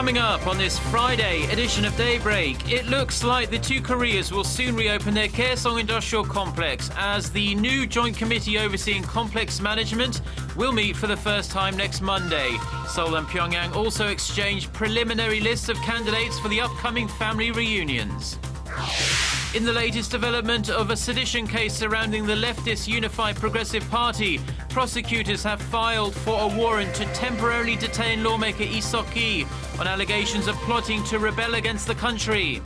Coming up on this Friday edition of Daybreak, it looks like the two Koreas will soon reopen their Gaeseong Industrial Complex as the new joint committee overseeing complex management will meet for the first time next Monday. Seoul and Pyongyang also exchanged preliminary lists of candidates for the upcoming family reunions. In the latest development of a sedition case surrounding the leftist Unified Progressive Party, prosecutors have filed for a warrant to temporarily detain lawmaker Lee Seok-ki on allegations of plotting to rebel against the country.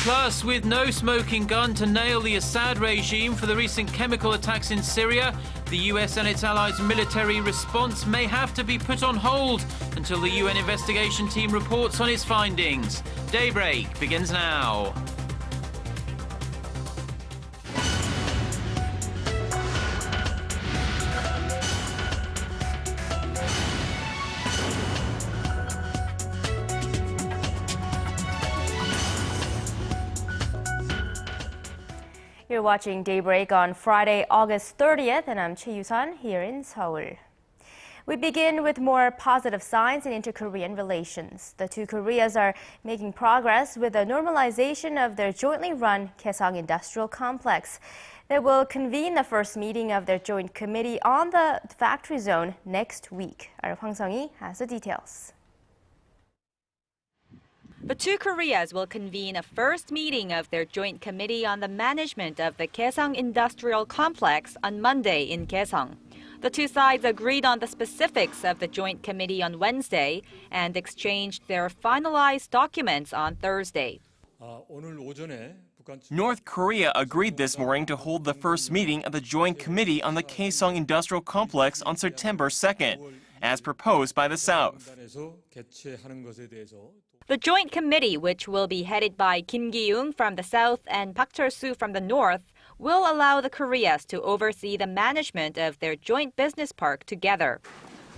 Plus, with no smoking gun to nail the Assad regime for the recent chemical attacks in Syria, the US and its allies' military response may have to be put on hold until the UN investigation team reports on its findings. Daybreak begins now. You're watching Daybreak on Friday, August 30th, and I'm Choi Yusan here in Seoul. We begin with more positive signs in inter-Korean relations. The two Koreas are making progress with the normalization of their jointly run Gaeseong Industrial Complex. They will convene the first meeting of their joint committee on the factory zone next week. Our Hwang Sung-hee has the details. The two Koreas will convene a first meeting of their joint committee on the management of the Gaeseong Industrial Complex on Monday in Gaeseong. The two sides agreed on the specifics of the joint committee on Wednesday and exchanged their finalized documents on Thursday. North Korea agreed this morning to hold the first meeting of the Joint Committee on the Gaeseong Industrial Complex on September 2nd, as proposed by the South. The Joint Committee, which will be headed by Kim Ki-young from the South and Park Chol-soo from the North, will allow the Koreas to oversee the management of their joint business park together.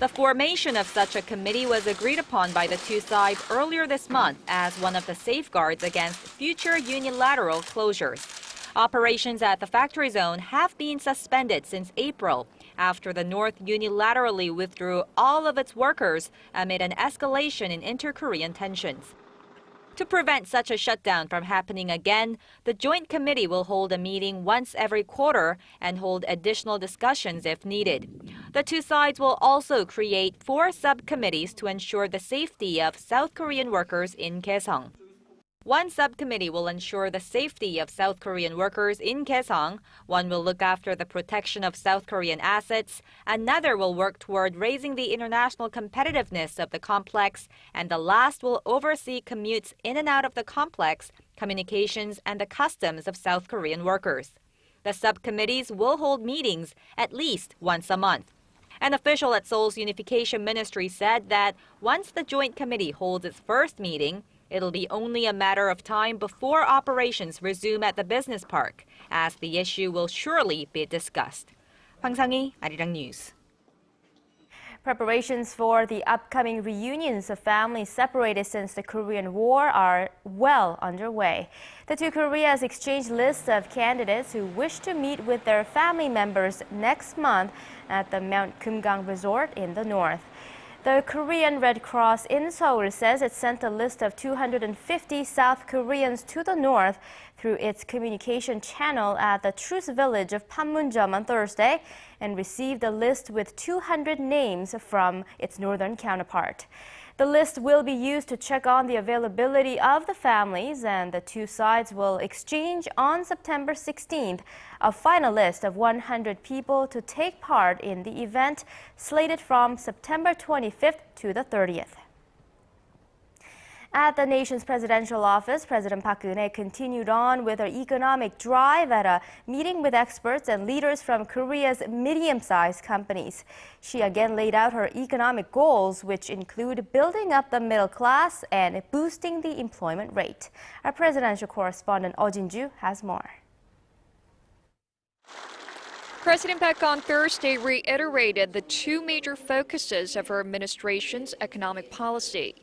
The formation of such a committee was agreed upon by the two sides earlier this month as one of the safeguards against future unilateral closures. Operations at the factory zone have been suspended since April after the North unilaterally withdrew all of its workers amid an escalation in inter-Korean tensions. To prevent such a shutdown from happening again, the Joint Committee will hold a meeting once every quarter and hold additional discussions if needed. The two sides will also create 4 subcommittees to ensure the safety of South Korean workers in Gaeseong. One subcommittee will ensure the safety of South Korean workers in Gaeseong, one will look after the protection of South Korean assets, another will work toward raising the international competitiveness of the complex, and the last will oversee commutes in and out of the complex, communications, and the customs of South Korean workers. The subcommittees will hold meetings at least once a month. An official at Seoul's Unification Ministry said that once the Joint Committee holds its first meeting, it'll be only a matter of time before operations resume at the business park, as the issue will surely be discussed. Hwang Sung-hee, Arirang News. Preparations for the upcoming reunions of families separated since the Korean War are well underway. The two Koreas exchanged lists of candidates who wish to meet with their family members next month at the Mount Kumgang Resort in the north. The Korean Red Cross in Seoul says it sent a list of 250 South Koreans to the north through its communication channel at the Truce Village of Panmunjom on Thursday and received a list with 200 names from its northern counterpart. The list will be used to check on the availability of the families, and the two sides will exchange on September 16th a final list of 100 people to take part in the event slated from September 25th to the 30th. At the nation's presidential office, President Park Geunhye continued on with her economic drive at a meeting with experts and leaders from Korea's medium-sized companies. She again laid out her economic goals, which include building up the middle class and boosting the employment rate. Our presidential correspondent Oh Jin-ju has more. President Park on Thursday reiterated the two major focuses of her administration's economic policy: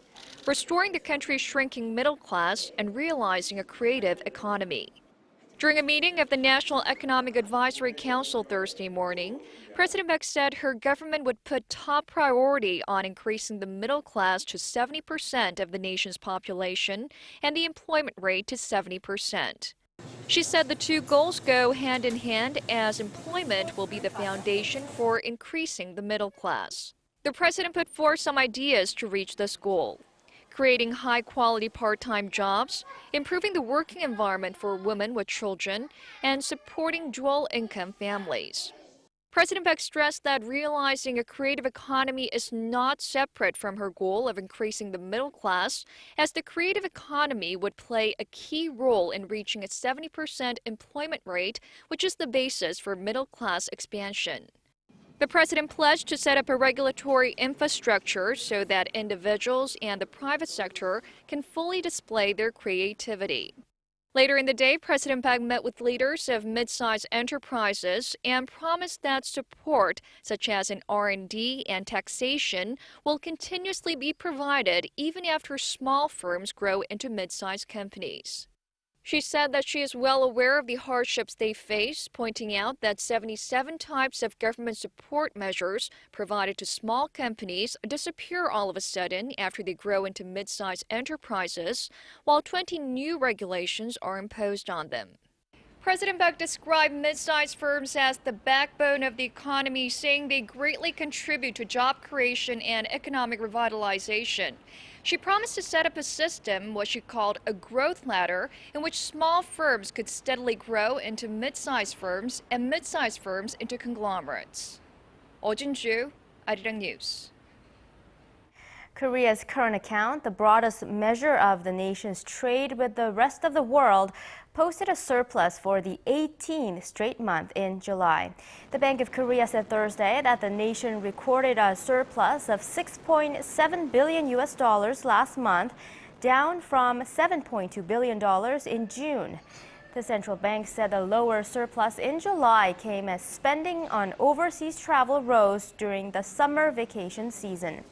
restoring the country's shrinking middle class and realizing a creative economy. During a meeting of the National Economic Advisory Council Thursday morning, President Park said her government would put top priority on increasing the middle class to 70% of the nation's population and the employment rate to 70%. She said the two goals go hand in hand as employment will be the foundation for increasing the middle class. The president put forth some ideas to reach this goal: creating high-quality part-time jobs, improving the working environment for women with children, and supporting dual-income families. President Park stressed that realizing a creative economy is not separate from her goal of increasing the middle class, as the creative economy would play a key role in reaching a 70% employment rate, which is the basis for middle-class expansion. The president pledged to set up a regulatory infrastructure so that individuals and the private sector can fully display their creativity. Later in the day, President Park met with leaders of mid-sized enterprises and promised that support, such as in R&D and taxation, will continuously be provided even after small firms grow into mid-sized companies. She said that she is well aware of the hardships they face, pointing out that 77 types of government support measures provided to small companies disappear all of a sudden after they grow into mid-sized enterprises, while 20 new regulations are imposed on them. President Park described mid-sized firms as the backbone of the economy, saying they greatly contribute to job creation and economic revitalization. She promised to set up a system, what she called a growth ladder, in which small firms could steadily grow into mid-sized firms and mid-sized firms into conglomerates. Oh Jin-ju, Arirang News. Korea's current account, the broadest measure of the nation's trade with the rest of the world, posted a surplus for the 18th straight month in July. The Bank of Korea said Thursday that the nation recorded a surplus of $6.7 billion last month, down from $7.2 billion in June. The central bank said the lower surplus in July came as spending on overseas travel rose during the summer vacation season.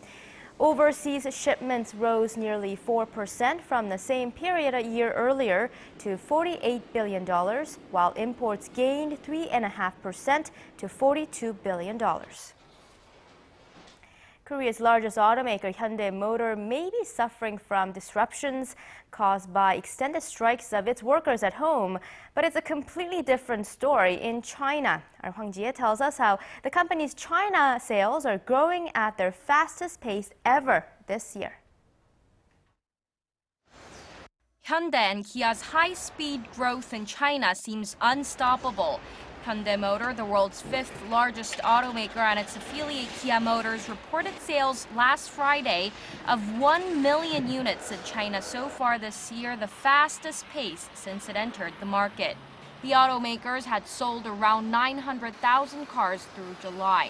Overseas shipments rose nearly 4% from the same period a year earlier to $48 billion, while imports gained 3.5% to $42 billion. Korea's largest automaker, Hyundai Motor, may be suffering from disruptions caused by extended strikes of its workers at home. But it's a completely different story in China. Our Hwang Ji-hye tells us how the company's China sales are growing at their fastest pace ever this year. Hyundai and Kia's high-speed growth in China seems unstoppable. Hyundai Motor, the world's fifth largest automaker, and its affiliate Kia Motors reported sales last Friday of 1 million units in China so far this year, the fastest pace since it entered the market. The automakers had sold around 900,000 cars through July.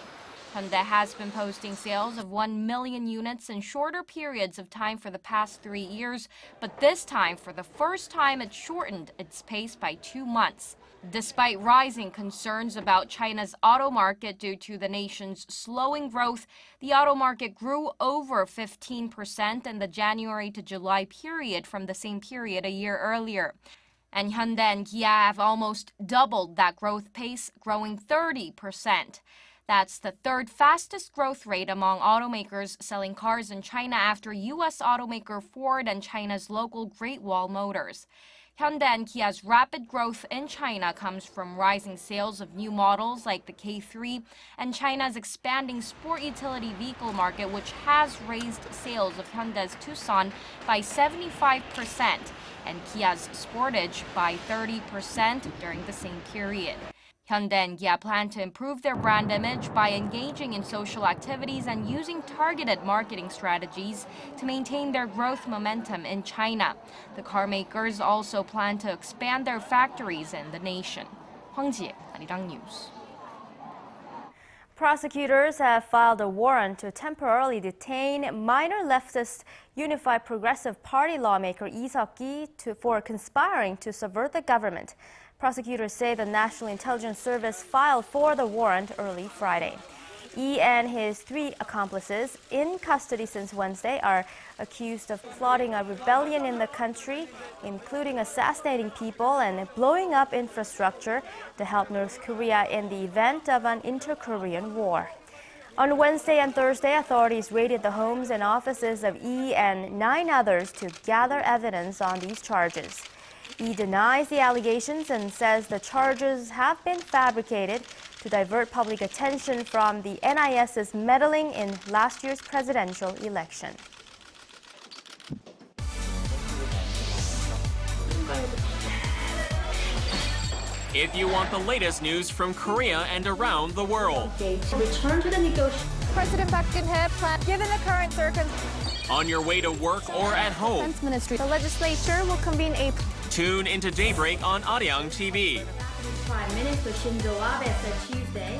Hyundai has been posting sales of 1 million units in shorter periods of time for the past 3 years, but this time, for the first time, it shortened its pace by 2 months. Despite rising concerns about China's auto market due to the nation's slowing growth, the auto market grew over 15% in the January to July period from the same period a year earlier. And Hyundai and Kia have almost doubled that growth pace, growing 30%. That's the third fastest growth rate among automakers selling cars in China after U.S. automaker Ford and China's local Great Wall Motors. Hyundai and Kia's rapid growth in China comes from rising sales of new models like the K3 and China's expanding sport utility vehicle market, which has raised sales of Hyundai's Tucson by 75% and Kia's Sportage by 30% during the same period. Hyundai and Kia plan to improve their brand image by engaging in social activities and using targeted marketing strategies to maintain their growth momentum in China. The car makers also plan to expand their factories in the nation. Hwang Ji-hye, Arirang News. Prosecutors have filed a warrant to temporarily detain minor leftist Unified Progressive Party lawmaker Lee Seok-ki for conspiring to subvert the government. Prosecutors say the National Intelligence Service filed for the warrant early Friday. Lee and his 3 accomplices, in custody since Wednesday, are accused of plotting a rebellion in the country, including assassinating people and blowing up infrastructure to help North Korea in the event of an inter-Korean war. On Wednesday and Thursday, authorities raided the homes and offices of Lee and 9 others to gather evidence on these charges. He denies the allegations and says the charges have been fabricated to divert public attention from the NIS's meddling in last year's presidential election. If you want the latest news from Korea and around the world. Return to the negotiations. President Geunhye planned, given the current circumstances. On your way to work or at home. Defense Ministry. The legislature will convene a. Tune into Daybreak on Arirang TV. Prime Minister Shinzo Abe said Tuesday.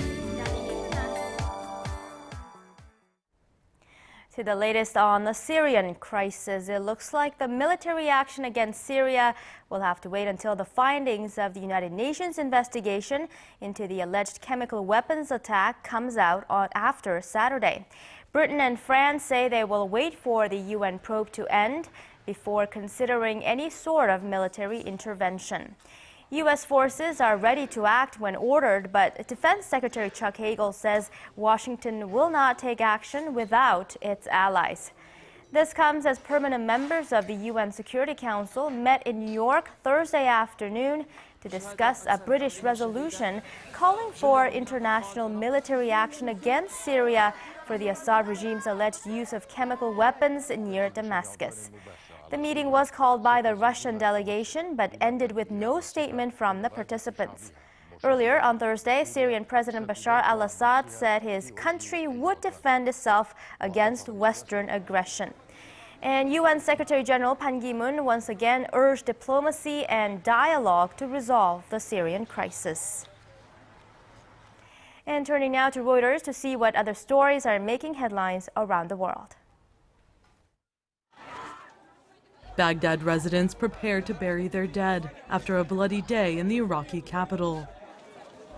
To the latest on the Syrian crisis, it looks like the military action against Syria will have to wait until the findings of the United Nations investigation into the alleged chemical weapons attack comes out after Saturday. Britain and France say they will wait for the UN probe to end before considering any sort of military intervention. U.S. forces are ready to act when ordered, but Defense Secretary Chuck Hagel says Washington will not take action without its allies. This comes as permanent members of the UN Security Council met in New York Thursday afternoon to discuss a British resolution calling for international military action against Syria for the Assad regime's alleged use of chemical weapons near Damascus. The meeting was called by the Russian delegation, but ended with no statement from the participants. Earlier on Thursday, Syrian President Bashar al-Assad said his country would defend itself against Western aggression. And UN Secretary General Ban Ki-moon once again urged diplomacy and dialogue to resolve the Syrian crisis. And turning now to Reuters to see what other stories are making headlines around the world. Baghdad residents prepare to bury their dead after a bloody day in the Iraqi capital.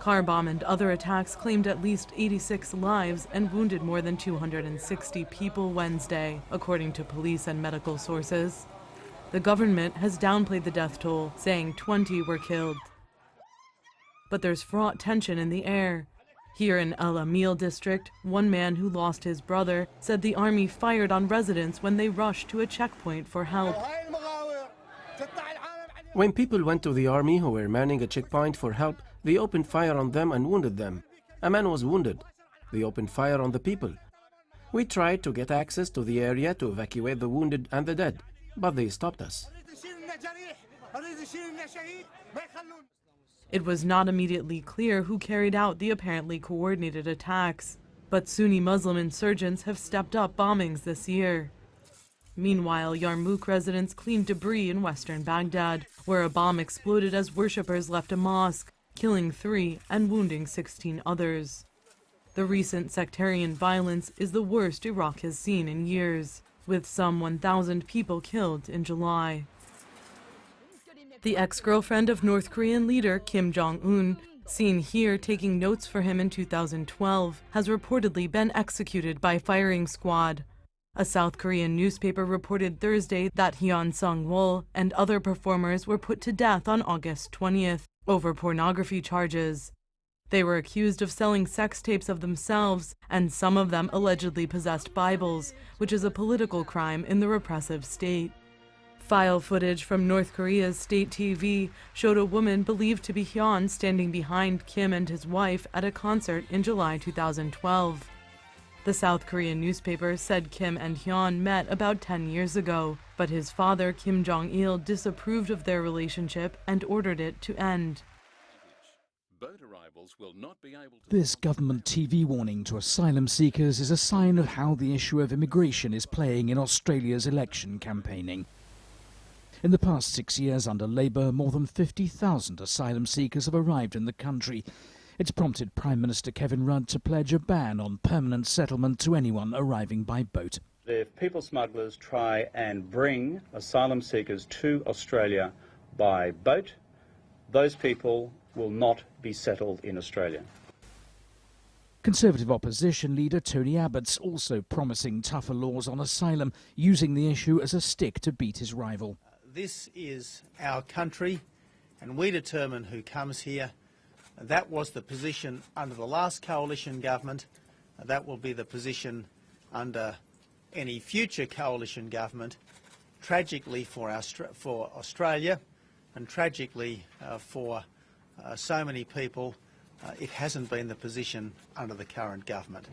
Car bomb and other attacks claimed at least 86 lives and wounded more than 260 people Wednesday, according to police and medical sources. The government has downplayed the death toll, saying 20 were killed. But there's fraught tension in the air. Here in El Amil district, one man who lost his brother said the army fired on residents when they rushed to a checkpoint for help. When people went to the army who were manning a checkpoint for help, they opened fire on them and wounded them. A man was wounded. They opened fire on the people. We tried to get access to the area to evacuate the wounded and the dead, but they stopped us. It was not immediately clear who carried out the apparently coordinated attacks, but Sunni Muslim insurgents have stepped up bombings this year. Meanwhile, Yarmouk residents cleaned debris in western Baghdad, where a bomb exploded as worshippers left a mosque, killing 3 and wounding 16 others. The recent sectarian violence is the worst Iraq has seen in years, with some 1,000 people killed in July. The ex-girlfriend of North Korean leader Kim Jong-un, seen here taking notes for him in 2012, has reportedly been executed by firing squad. A South Korean newspaper reported Thursday that Hyun Sung-wol and other performers were put to death on August 20th over pornography charges. They were accused of selling sex tapes of themselves, and some of them allegedly possessed Bibles, which is a political crime in the repressive state. File footage from North Korea's state TV showed a woman believed to be Hyun standing behind Kim and his wife at a concert in July 2012. The South Korean newspaper said Kim and Hyun met about 10 years ago, but his father, Kim Jong-il, disapproved of their relationship and ordered it to end. This government TV warning to asylum seekers is a sign of how the issue of immigration is playing in Australia's election campaigning. In the past 6 years under Labour, more than 50,000 asylum seekers have arrived in the country. It's prompted Prime Minister Kevin Rudd to pledge a ban on permanent settlement to anyone arriving by boat. If people smugglers try and bring asylum seekers to Australia by boat, those people will not be settled in Australia. Conservative opposition leader Tony Abbott's also promising tougher laws on asylum, using the issue as a stick to beat his rival. This is our country, and we determine who comes here. That was the position under the last coalition government. That will be the position under any future coalition government. Tragically for Australia, and tragically for so many people, it hasn't been the position under the current government.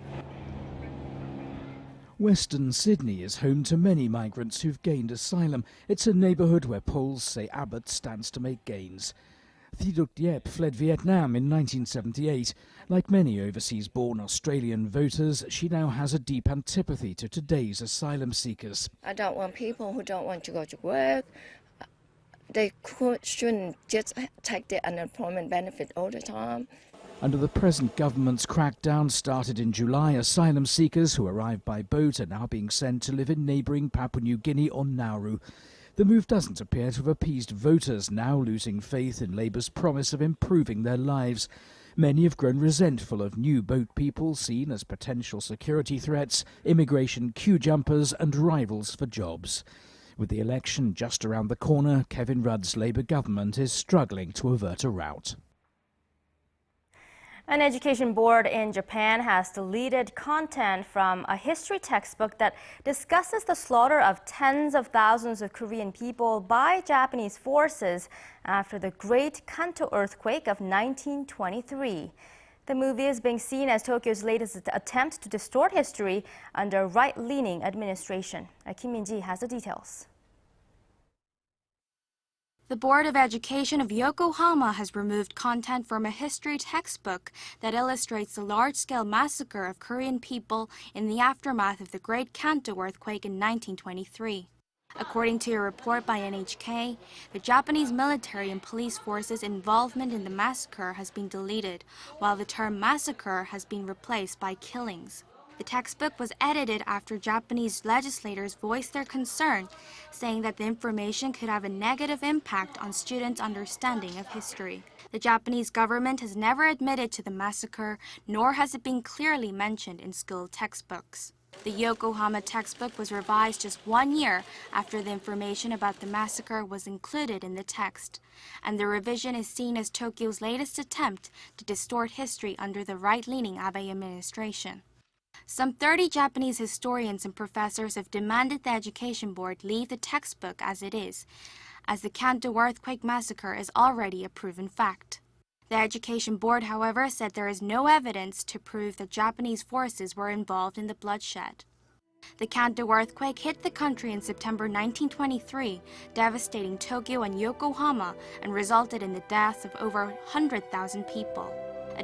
Western Sydney is home to many migrants who've gained asylum. It's a neighbourhood where polls say Abbott stands to make gains. Thi Duc Diep fled Vietnam in 1978. Like many overseas-born Australian voters, she now has a deep antipathy to today's asylum seekers. I don't want people who don't want to go to work. They shouldn't just take their unemployment benefit all the time. Under the present government's crackdown started in July, asylum seekers who arrived by boat are now being sent to live in neighbouring Papua New Guinea or Nauru. The move doesn't appear to have appeased voters, now losing faith in Labour's promise of improving their lives. Many have grown resentful of new boat people seen as potential security threats, immigration queue jumpers and rivals for jobs. With the election just around the corner, Kevin Rudd's Labour government is struggling to avert a rout. An education board in Japan has deleted content from a history textbook that discusses the slaughter of tens of thousands of Korean people by Japanese forces after the Great Kanto earthquake of 1923. The movie is being seen as Tokyo's latest attempt to distort history under right-leaning administration. Kim Min-ji has the details. The Board of Education of Yokohama has removed content from a history textbook that illustrates the large-scale massacre of Korean people in the aftermath of the Great Kanto earthquake in 1923. According to a report by NHK, the Japanese military and police forces' involvement in the massacre has been deleted, while the term massacre has been replaced by killings. The textbook was edited after Japanese legislators voiced their concern, saying that the information could have a negative impact on students' understanding of history. The Japanese government has never admitted to the massacre, nor has it been clearly mentioned in school textbooks. The Yokohama textbook was revised just 1 year after the information about the massacre was included in the text, and the revision is seen as Tokyo's latest attempt to distort history under the right-leaning Abe administration. Some 30 Japanese historians and professors have demanded the Education Board leave the textbook as it is, as the Kanto earthquake massacre is already a proven fact. The Education Board, however, said there is no evidence to prove that Japanese forces were involved in the bloodshed. The Kanto earthquake hit the country in September 1923, devastating Tokyo and Yokohama, and resulted in the deaths of over 100,000 people.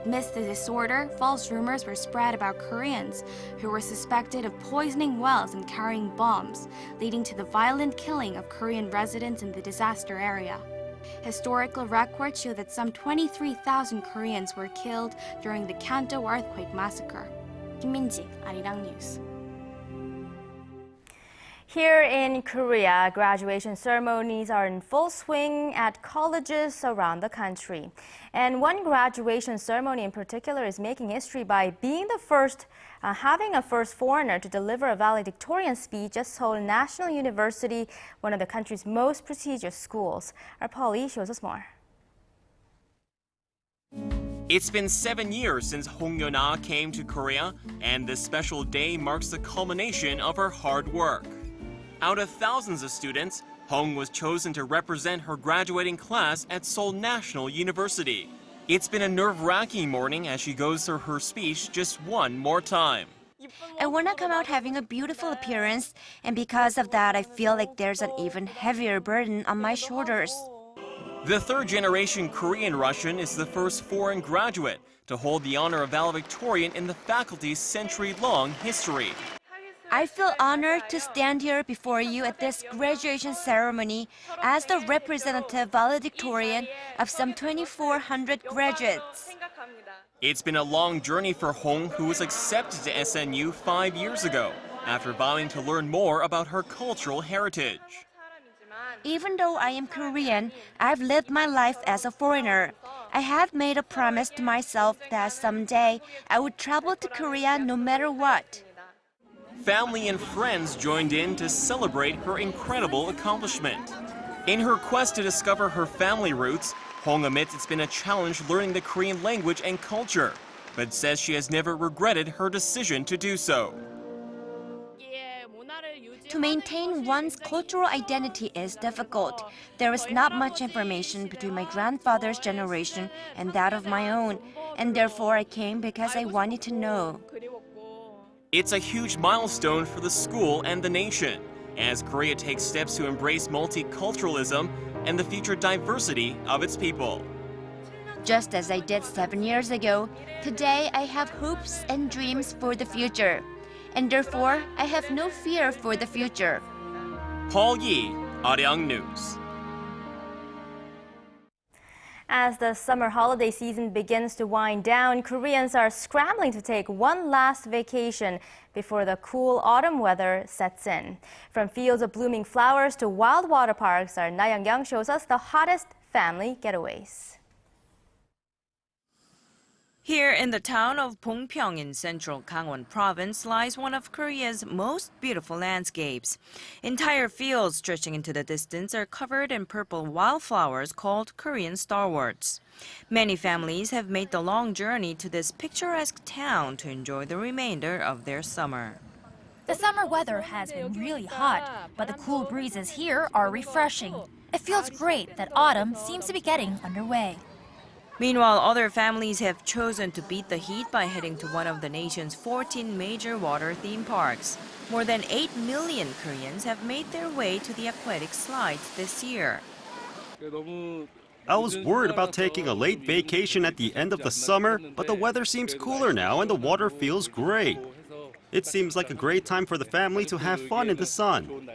Amidst the disorder, false rumors were spread about Koreans who were suspected of poisoning wells and carrying bombs, leading to the violent killing of Korean residents in the disaster area. Historical records show that some 23,000 Koreans were killed during the Kanto earthquake massacre. Kim Min-ji, Arirang News. Here in Korea, graduation ceremonies are in full swing at colleges around the country. And one graduation ceremony in particular is making history by being the first, having a first foreigner to deliver a valedictorian speech at Seoul National University, one of the country's most prestigious schools. Our Paul Lee shows us more. It's been 7 years since Hong Yeon-ah came to Korea, and this special day marks the culmination of her hard work. Out of thousands of students, Hong was chosen to represent her graduating class at Seoul National University. It's been a nerve-wracking morning as she goes through her speech just one more time. I want to come out having a beautiful appearance, and because of that, I feel like there's an even heavier burden on my shoulders. The third-generation Korean Russian is the first foreign graduate to hold the honor of valedictorian in the faculty's century-long history. I feel honored to stand here before you at this graduation ceremony as the representative valedictorian of some 2,400 graduates. It's been a long journey for Hong, who was accepted to SNU 5 years ago after vowing to learn more about her cultural heritage. Even though I am Korean, I've lived my life as a foreigner. I had made a promise to myself that someday I would travel to Korea no matter what. Family and friends joined in to celebrate her incredible accomplishment. In her quest to discover her family roots, Hong admits it's been a challenge learning the Korean language and culture, but says she has never regretted her decision to do so. To maintain one's cultural identity is difficult. There is not much information between my grandfather's generation and that of my own, and therefore I came because I wanted to know. It's a huge milestone for the school and the nation, as Korea takes steps to embrace multiculturalism and the future diversity of its people. Just as I did 7 years ago, today I have hopes and dreams for the future. And therefore, I have no fear for the future. Paul Yi, Arirang News. As the summer holiday season begins to wind down, Koreans are scrambling to take one last vacation before the cool autumn weather sets in. From fields of blooming flowers to wild water parks, our Na Young-young shows us the hottest family getaways. Here in the town of Bongpyeong in central Gangwon province lies one of Korea's most beautiful landscapes. Entire fields stretching into the distance are covered in purple wildflowers called Korean starworts. Many families have made the long journey to this picturesque town to enjoy the remainder of their summer. The summer weather has been really hot, but the cool breezes here are refreshing. It feels great that autumn seems to be getting underway. Meanwhile, other families have chosen to beat the heat by heading to one of the nation's 14 major water theme parks. More than 8 million Koreans have made their way to the aquatic slides this year. I was worried about taking a late vacation at the end of the summer, but the weather seems cooler now and the water feels great. It seems like a great time for the family to have fun in the sun.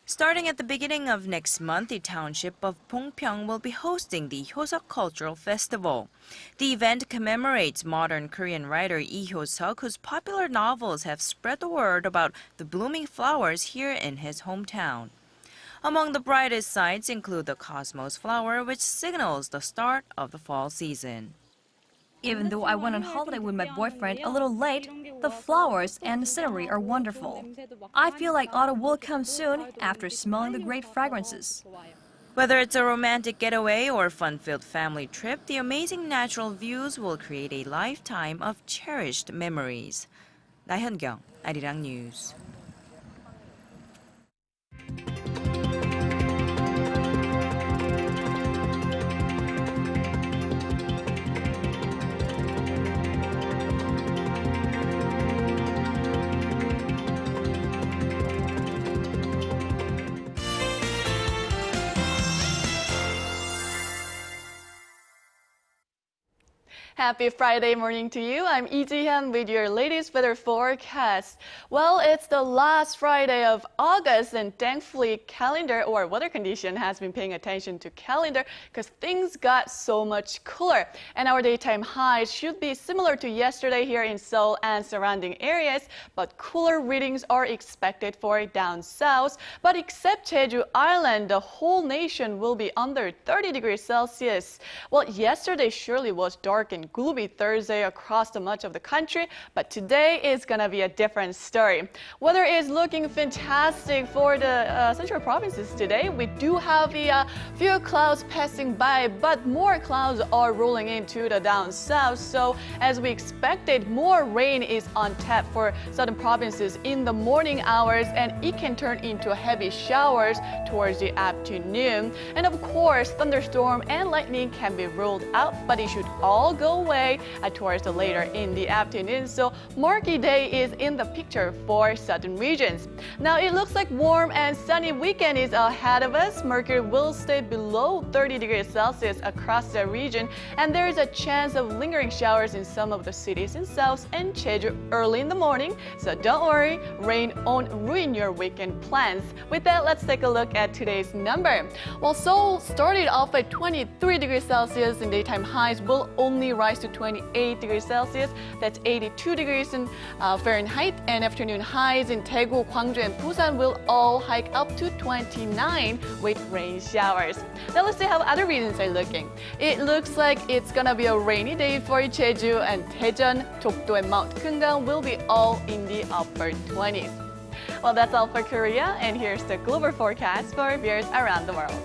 Starting at the beginning of next month, the township of Bongpyeong will be hosting the Hyoseok Cultural Festival. The event commemorates modern Korean writer Lee Seok-ki, whose popular novels have spread the word about the blooming flowers here in his hometown. Among the brightest sights include the cosmos flower, which signals the start of the fall season. Even though I went on holiday with my boyfriend a little late, the flowers and the scenery are wonderful. I feel like autumn will come soon after smelling the great fragrances. Whether it's a romantic getaway or a fun-filled family trip, the amazing natural views will create a lifetime of cherished memories. Na Hyun-kyung, Arirang News. Happy Friday morning to you. I'm Lee Ji-hyun with your latest weather forecast. Well, it's the last Friday of August, and thankfully calendar or weather condition has been paying attention to calendar because things got so much cooler. And our daytime highs should be similar to yesterday here in Seoul and surrounding areas, but cooler readings are expected for down south. But except Jeju Island, the whole nation will be under 30 degrees Celsius. Well, yesterday surely was dark and gloomy Thursday across much of the country, but today is gonna be a different story. Weather is looking fantastic for the central provinces today. We do have a few clouds passing by, but more clouds are rolling into the down south. So as we expected, more rain is on tap for southern provinces in the morning hours, and it can turn into heavy showers towards the afternoon. And of course, thunderstorm and lightning can be ruled out, but it should all go away towards the later in the afternoon. So murky day is in the picture for southern regions. Now it looks like warm and sunny weekend is ahead of us. Mercury will stay below 30 degrees Celsius across the region, and there is a chance of lingering showers in some of the cities in South and Jeju early in the morning. So don't worry, rain won't ruin your weekend plans. With that, let's take a look at today's number. Well, Seoul started off at 23 degrees Celsius, and daytime highs will only rise rise to 28 degrees Celsius. That's 82 degrees in Fahrenheit. And afternoon highs in Daegu, Gwangju, and Busan will all hike up to 29 with rain showers. Now let's see how other regions are looking. It looks like it's gonna be a rainy day for Jeju, and Daejeon, Dokdo, and Mount Keungang will be all in the upper 20s. Well, that's all for Korea, and here's the global forecast for viewers around the world.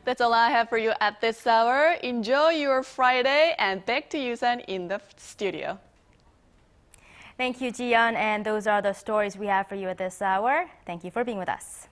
That's all I have for you at this hour. Enjoy your Friday, and back to Yusan in the studio. Thank you, Jiyeon, and those are the stories we have for you at this hour. Thank you for being with us.